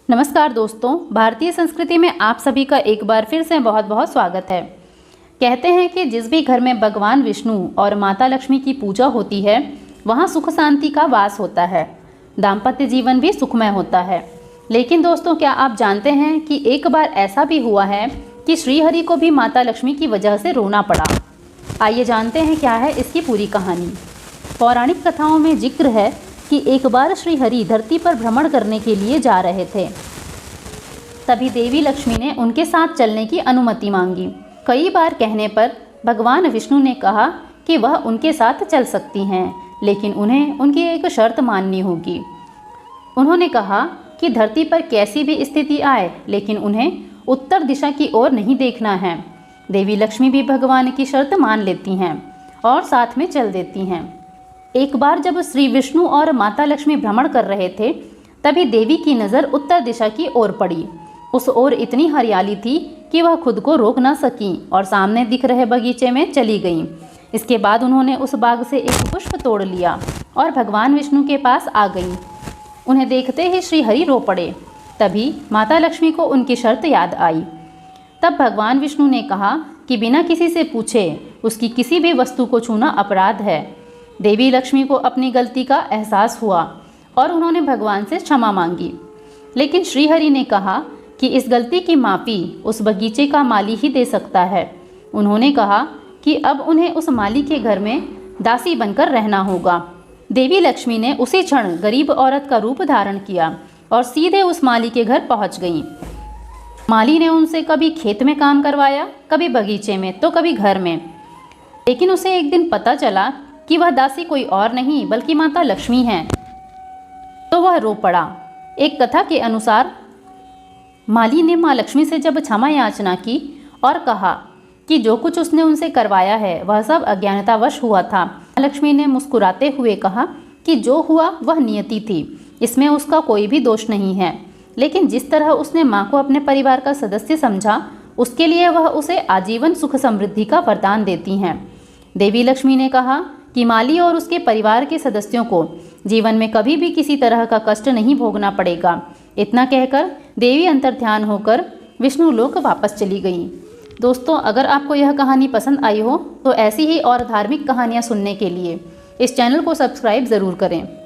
नमस्कार दोस्तों, भारतीय संस्कृति में आप सभी का एक बार फिर से बहुत बहुत स्वागत है। कहते हैं कि जिस भी घर में भगवान विष्णु और माता लक्ष्मी की पूजा होती है वहाँ सुख शांति का वास होता है, दाम्पत्य जीवन भी सुखमय होता है। लेकिन दोस्तों, क्या आप जानते हैं कि एक बार ऐसा भी हुआ है कि श्रीहरि को भी माता लक्ष्मी की वजह से रोना पड़ा। आइए जानते हैं क्या है इसकी पूरी कहानी। पौराणिक कथाओं में जिक्र है कि एक बार श्रीहरि धरती पर भ्रमण करने के लिए जा रहे थे। तभी देवी लक्ष्मी ने उनके साथ चलने की अनुमति मांगी। कई बार कहने पर भगवान विष्णु ने कहा कि वह उनके साथ चल सकती हैं, लेकिन उन्हें उनकी एक शर्त माननी होगी। उन्होंने कहा कि धरती पर कैसी भी स्थिति आए, लेकिन उन्हें उत्तर दिशा की ओर नहीं देखना है। देवी लक्ष्मी भी भगवान की शर्त मान लेती हैं और साथ में चल देती हैं। एक बार जब श्री विष्णु और माता लक्ष्मी भ्रमण कर रहे थे, तभी देवी की नज़र उत्तर दिशा की ओर पड़ी। उस ओर इतनी हरियाली थी कि वह खुद को रोक न सकी और सामने दिख रहे बगीचे में चली गईं। इसके बाद उन्होंने उस बाग से एक पुष्प तोड़ लिया और भगवान विष्णु के पास आ गईं। उन्हें देखते ही श्रीहरि रो पड़े। तभी माता लक्ष्मी को उनकी शर्त याद आई। तब भगवान विष्णु ने कहा कि बिना किसी से पूछे उसकी किसी भी वस्तु को छूना अपराध है। देवी लक्ष्मी को अपनी गलती का एहसास हुआ और उन्होंने भगवान से क्षमा मांगी। लेकिन श्रीहरि ने कहा कि इस गलती की माफ़ी उस बगीचे का माली ही दे सकता है। उन्होंने कहा कि अब उन्हें उस माली के घर में दासी बनकर रहना होगा। देवी लक्ष्मी ने उसी क्षण गरीब औरत का रूप धारण किया और सीधे उस माली के घर पहुंच गईं। माली ने उनसे कभी खेत में काम करवाया, कभी बगीचे में, तो कभी घर में। लेकिन उसे एक दिन पता चला कि वह दासी कोई और नहीं बल्कि माता लक्ष्मी हैं। तो वह रो पड़ा। एक कथा के अनुसार माली ने माँ लक्ष्मी से जब क्षमा याचना की और कहा कि जो कुछ उसने उनसे करवाया है वह सब अज्ञानतावश हुआ था, लक्ष्मी ने मुस्कुराते हुए कहा कि जो हुआ वह नियति थी, इसमें उसका कोई भी दोष नहीं है। लेकिन जिस तरह उसने माँ को अपने परिवार का सदस्य समझा, उसके लिए वह उसे आजीवन सुख समृद्धि का वरदान देती हैं। देवी लक्ष्मी ने कहा कि माली और उसके परिवार के सदस्यों को जीवन में कभी भी किसी तरह का कष्ट नहीं भोगना पड़ेगा। इतना कहकर देवी अंतर्ध्यान होकर विष्णु लोक वापस चली गईं। दोस्तों, अगर आपको यह कहानी पसंद आई हो तो ऐसी ही और धार्मिक कहानियाँ सुनने के लिए इस चैनल को सब्सक्राइब ज़रूर करें।